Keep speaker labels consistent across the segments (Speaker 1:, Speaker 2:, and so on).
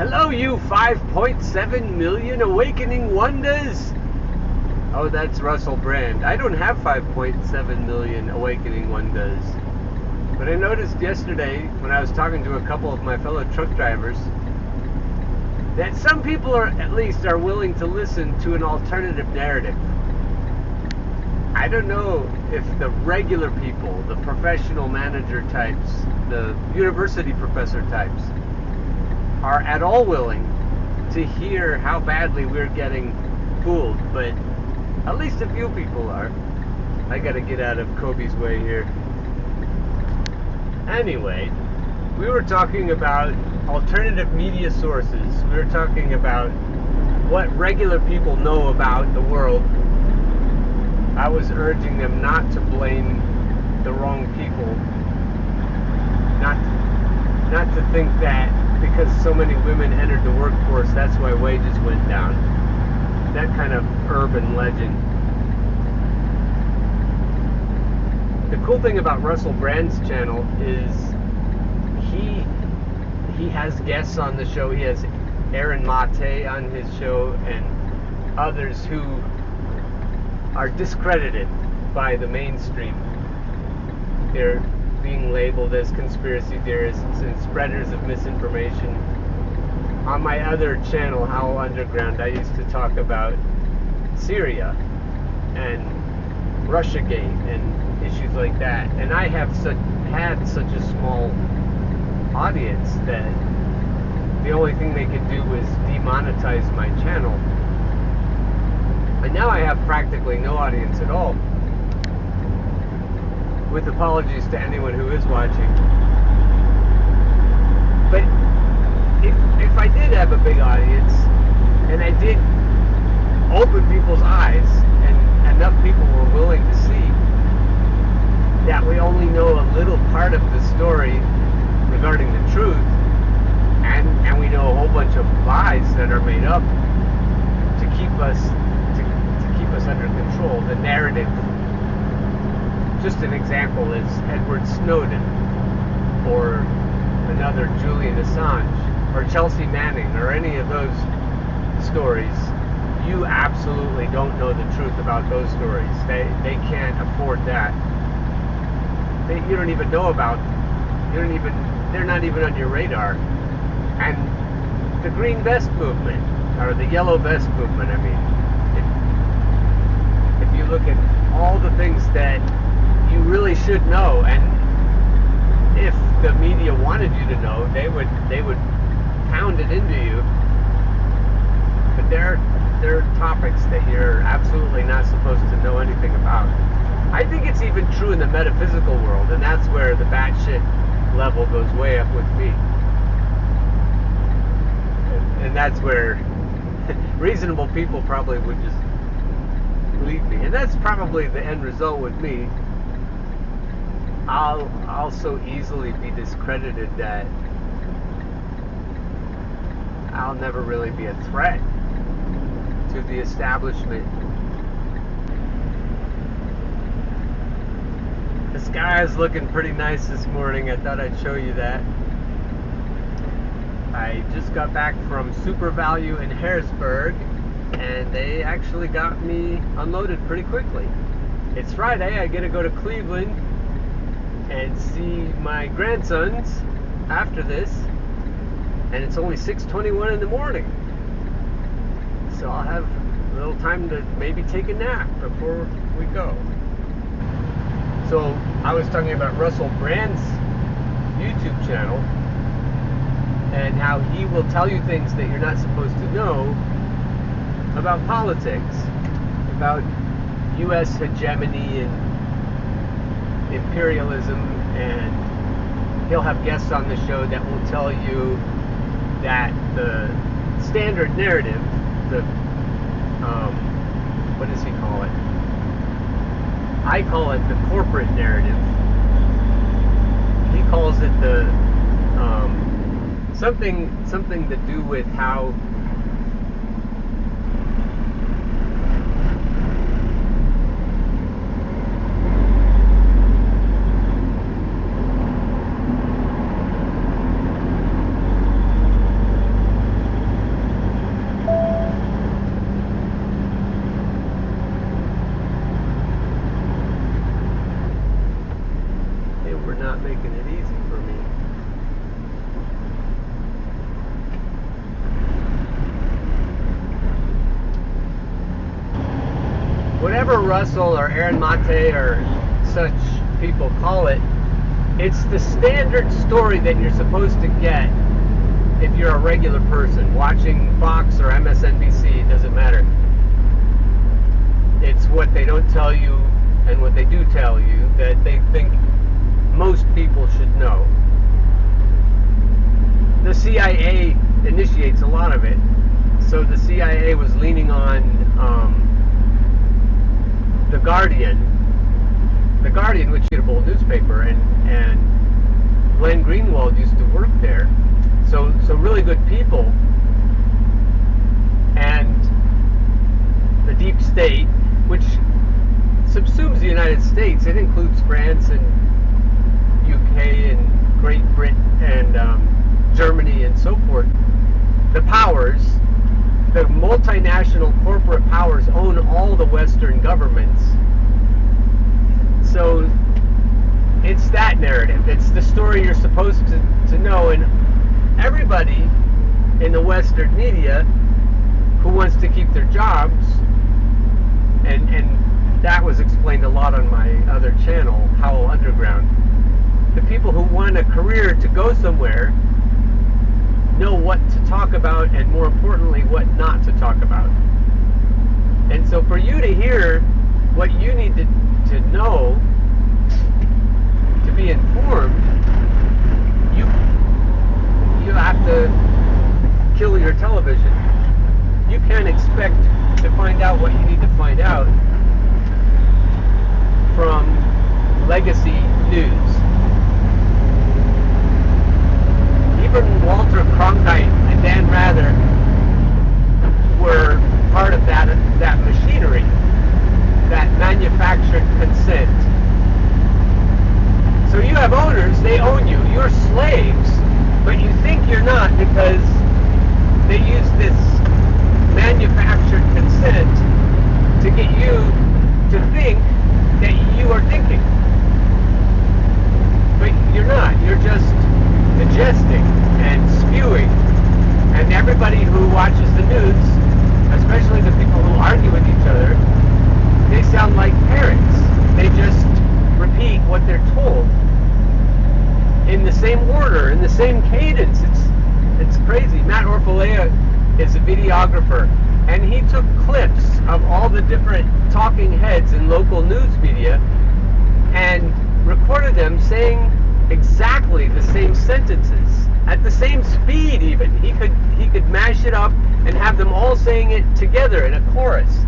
Speaker 1: Hello, you 5.7 million awakening wonders! Oh, that's Russell Brand. I don't have 5.7 million awakening wonders. But I noticed yesterday, when I was talking to a couple of my fellow truck drivers, that some people at least are willing to listen to an alternative narrative. I don't know if the regular people, the professional manager types, the university professor types, are at all willing to hear how badly we're getting fooled, but at least a few people are. I gotta get out of Kobe's way here. Anyway, we were talking about alternative media sources. We were talking about what regular people know about the world. I was urging them not to blame the wrong people, not to think that because so many women entered the workforce, that's why wages went down. That kind of urban legend. The cool thing about Russell Brand's channel is he has guests on the show. He has Aaron Mate on his show and others who are discredited by the mainstream. They're being labeled as conspiracy theorists and spreaders of misinformation. On my other channel, How Underground, I used to talk about Syria and Russiagate and issues like that. And I have had such a small audience that the only thing they could do was demonetize my channel. And now I have practically no audience at all. With apologies to anyone who is watching. But if I did have a big audience, and I did open people's eyes, and enough people were willing to see that we only know a little part of the story regarding the truth, and we know a whole bunch of lies that are made up to keep us under control, the narrative. Just an example is Edward Snowden, or another Julian Assange, or Chelsea Manning, or any of those stories. You absolutely don't know the truth about those stories. They can't afford that. You don't even know about. They're not even on your radar. And the green vest movement, or the yellow vest movement. I mean, if you look at all the things that you really should know, and if the media wanted you to know, they would pound it into you. But there are topics that you're absolutely not supposed to know anything about. I think it's even true in the metaphysical world, and that's where the batshit level goes way up with me. And that's where reasonable people probably would just leave me. And that's probably the end result with me. I'll so easily be discredited that I'll never really be a threat to the establishment. The sky is looking pretty nice this morning. I thought I'd show you that. I just got back from Super Value in Harrisburg, and they actually got me unloaded pretty quickly. It's Friday. I get to go to Cleveland and see my grandsons after this, and it's only 6:21 in the morning, so I'll have a little time to maybe take a nap before we go. So I was talking about Russell Brand's YouTube channel and how he will tell you things that you're not supposed to know about politics, about U.S. hegemony and imperialism, and he'll have guests on the show that will tell you that the standard narrative, the what does he call it? I call it the corporate narrative. He calls it the something to do with how whatever Russell or Aaron Mate or such people call it, it's the standard story that you're supposed to get if you're a regular person watching Fox or MSNBC. It doesn't matter. It's what they don't tell you and what they do tell you that they think most people should know. The CIA initiates a lot of it. So the CIA was leaning on The Guardian, which is a bold newspaper, and Glenn Greenwald used to work there. So really good people. And the deep state, which subsumes the United States, it includes France and UK and Great Britain and Germany and so forth. The powers, the multinational corporate powers, own all the Western governments. So it's that narrative. It's the story you're supposed to know, and everybody in the Western media who wants to keep their jobs, and that was explained a lot on my other channel, Howell Underground. The people who want a career to go somewhere know what to talk about, and more importantly, what not to talk about. And so for you to hear what you need to know to be informed, you have to kill your television. You can't expect to find out what you need to find out from legacy news. Even Walter Cronkite and Dan Rather were part of that machinery, that manufactured consent. So you have owners, they own you. You're slaves, but you think you're not because they use this manufactured consent to get you to think that you are thinking. But you're not. You're just digesting and spewing. And everybody who watches the news, especially the people who argue with each other, they sound like parrots. They just repeat what they're told in the same order, in the same cadence. It's crazy. Matt Orfalea is a videographer, and he took clips of all the different talking heads in local news media and recorded them saying exactly the same sentences at the same speed. Even he could mash it up and have them all saying it together in a chorus.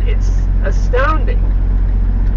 Speaker 1: It's astounding.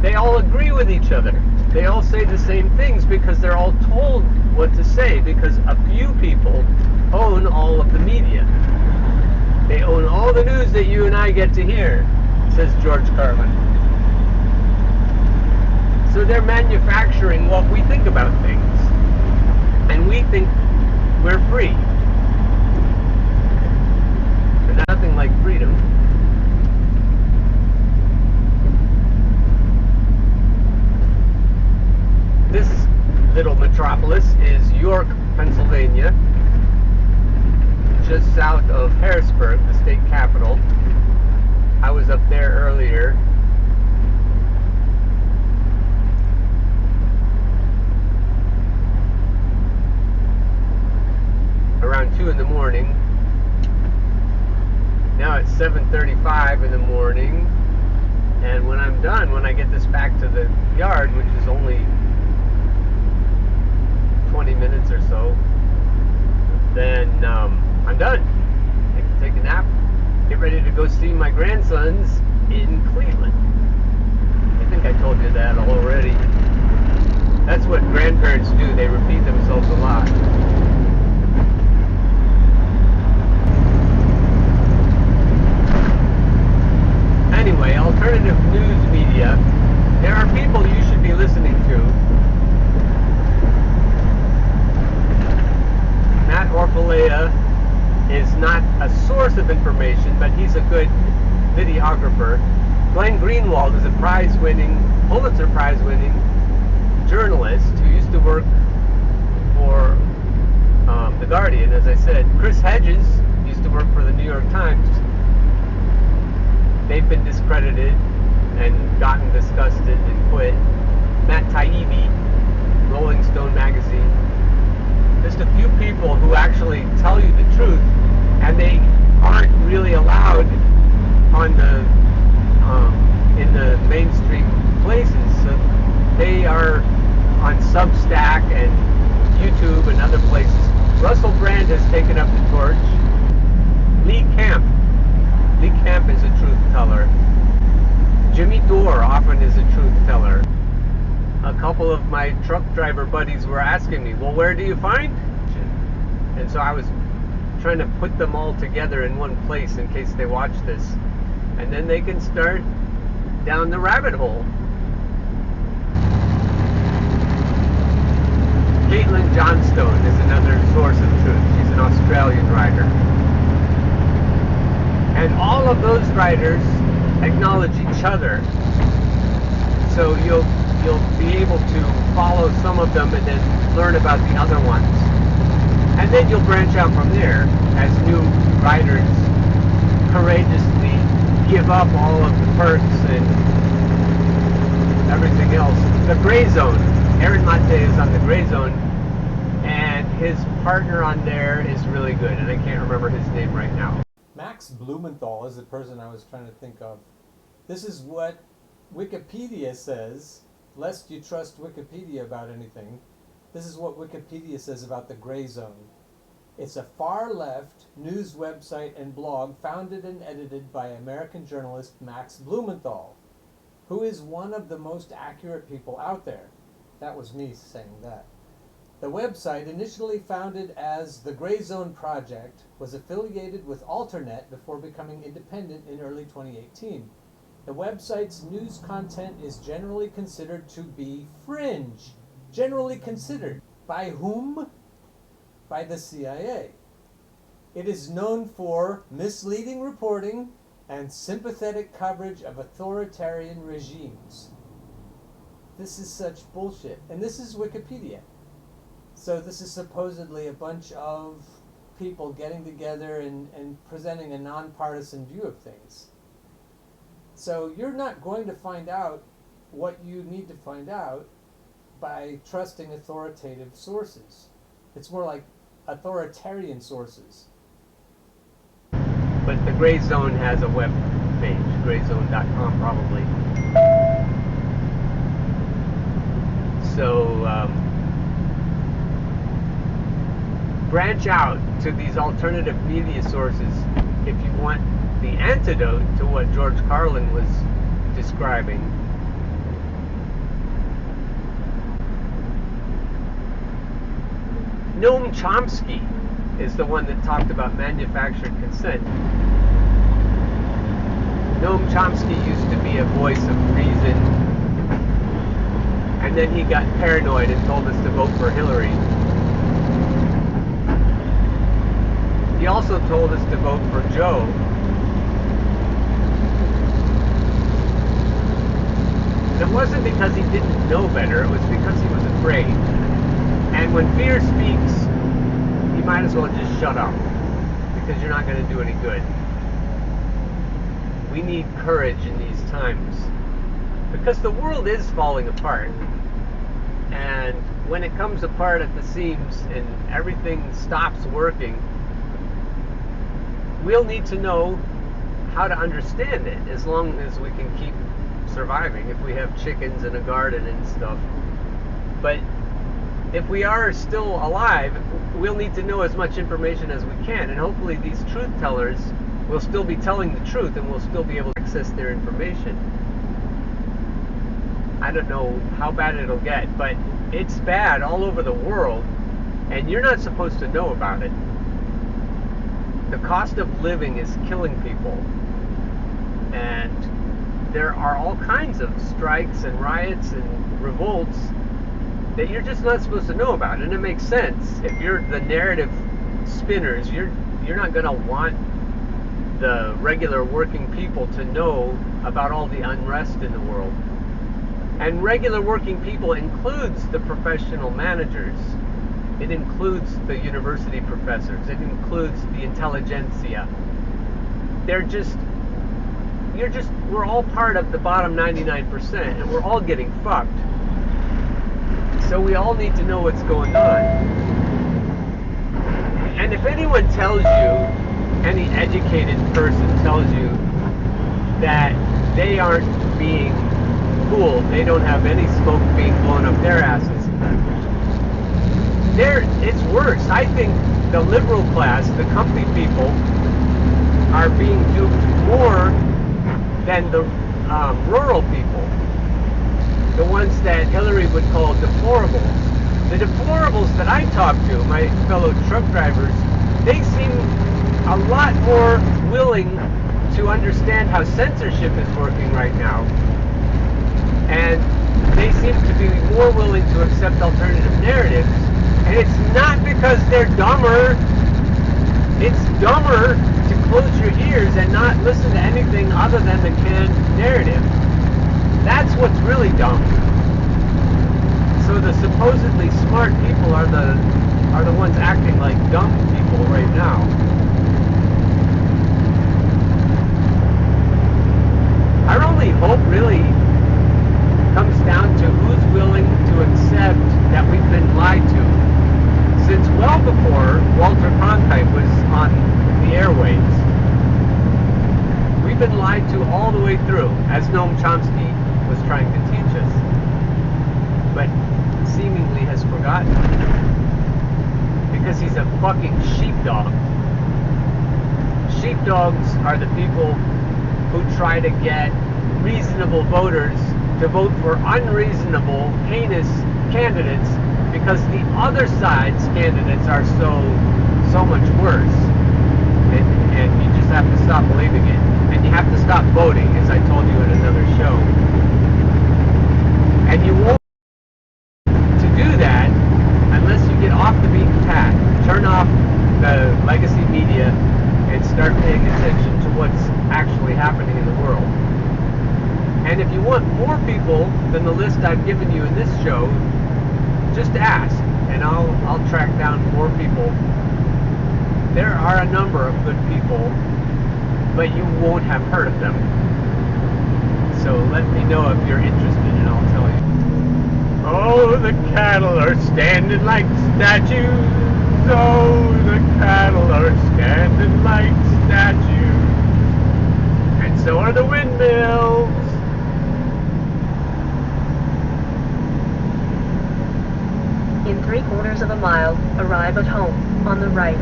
Speaker 1: They all agree with each other. They all say the same things because they're all told what to say, because a few people own all of the media. They own all the news that you and I get to hear, says George Carlin. So they're manufacturing what we think about things, and we think we're free. There's nothing like freedom. This little metropolis is York, Pennsylvania, just south of Harrisburg, the state capital. I was up there earlier. Around 2 in the morning. Now it's 7:35 in the morning, and when I'm done, when I get this back to the yard, which is only 20 minutes or so, then I'm done. I can take a nap, get ready to go see my grandsons in Cleveland. I think I told you that already. That's what grandparents do. They repeat themselves a lot. Anyway, alternative news media. There are people you should be listening to. Matt Orfalea is not a source of information, but he's a good videographer. Glenn Greenwald is a Pulitzer Prize-winning journalist who used to work for The Guardian, as I said. Chris Hedges used to work for the New York Times. they've been discredited and gotten disgusted and quit. Matt Taibbi, Rolling Stone magazine. Just a few people who actually tell you the truth, and they aren't really allowed on the in the mainstream places. So they are on Substack and YouTube and other places. Russell Brand has taken up the torch. Lee Camp is a truth teller. Jimmy Dore often is a truth teller. A couple of my truck driver buddies were asking me, well, where do you find? And so I was trying to put them all together in one place in case they watch this. And then they can start down the rabbit hole. Caitlin Johnstone is another source of truth. She's an Australian writer. And all of those writers acknowledge each other. So you'll be able to follow some of them and then learn about the other ones. And then you'll branch out from there as new writers courageously give up all of the perks and everything else. The Gray Zone. Aaron Mate is on the Gray Zone, and his partner on there is really good, and I can't remember his name right now.
Speaker 2: Max Blumenthal is the person I was trying to think of. This is what Wikipedia says, lest you trust Wikipedia about anything. This is what Wikipedia says about the Gray Zone. It's a far-left news website and blog founded and edited by American journalist Max Blumenthal, who is one of the most accurate people out there. That was me saying that. The website, initially founded as the Gray Zone Project, was affiliated with Alternet before becoming independent in early 2018. The website's news content is generally considered to be fringe. Generally considered. By whom? By the CIA. It is known for misleading reporting and sympathetic coverage of authoritarian regimes. This is such bullshit. And this is Wikipedia. So this is supposedly a bunch of people getting together and presenting a nonpartisan view of things. So you're not going to find out what you need to find out by trusting authoritative sources. It's more like authoritarian sources.
Speaker 1: But the Gray Zone has a web page, grayzone.com probably. So branch out to these alternative media sources if you want the antidote to what George Carlin was describing. Noam Chomsky is the one that talked about manufactured consent. Noam Chomsky used to be a voice of reason, and then he got paranoid and told us to vote for Hillary. He also told us to vote for Joe. And it wasn't because he didn't know better, it was because he was afraid. And when fear speaks, you might as well just shut up, because you're not going to do any good. We need courage in these times, because the world is falling apart. And when it comes apart at the seams and everything stops working, we'll need to know how to understand it, as long as we can keep surviving, if we have chickens and a garden and stuff. But if we are still alive, we'll need to know as much information as we can, and hopefully these truth tellers will still be telling the truth and we'll still be able to access their information. I don't know how bad it'll get, but it's bad all over the world, and you're not supposed to know about it. The cost of living is killing people, and there are all kinds of strikes and riots and revolts that you're just not supposed to know about. And it makes sense. If you're the narrative spinners, you're not going to want the regular working people to know about all the unrest in the world. And regular working people includes the professional managers. It includes the university professors. It includes the intelligentsia. They're just we're all part of the bottom 99%, and we're all getting fucked. So we all need to know what's going on. And if anyone tells you, any educated person tells you that they aren't being fooled, they don't have any smoke being blown up their asses, it's worse. I think the liberal class, the comfy people, are being duped more than the rural people, the ones that Hillary would call deplorables. The deplorables that I talk to, my fellow truck drivers, they seem a lot more willing to understand how censorship is working right now. And they seem to be more willing to accept alternative narratives. And it's not because they're dumber. It's dumber to close your ears and not listen to anything other than the canned narrative. That's what's really dumb. So the supposedly smart people are the ones acting like dumb people right now. Our only hope really comes down to who's willing to accept that we've been lied to since well before Walter Cronkite was on the airwaves. We've been lied to all the way through, as Noam Chomsky was trying to teach us, but seemingly has forgotten, because he's a fucking sheepdog. Sheepdogs are the people who try to get reasonable voters to vote for unreasonable, heinous candidates because the other side's candidates are so much worse. And you just have to stop believing it. And you have to stop voting, as I told you in another show. And you won't to do that unless you get off the beaten path, turn off the legacy media, and start paying attention to what's actually happening in the world. And if you want more people than the list I've given you in this show, just ask, and I'll track down more people. There are a number of good people, but you won't have heard of them. So let me know if you're interested, and I'll tell you. Oh, the cattle are standing like statues. Oh, the cattle are standing like statues. And so are the windmills.
Speaker 3: In 3/4 of a mile, arrive at home, on the right.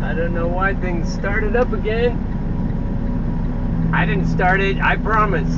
Speaker 1: I don't know why things started up again. I didn't start it, I promise.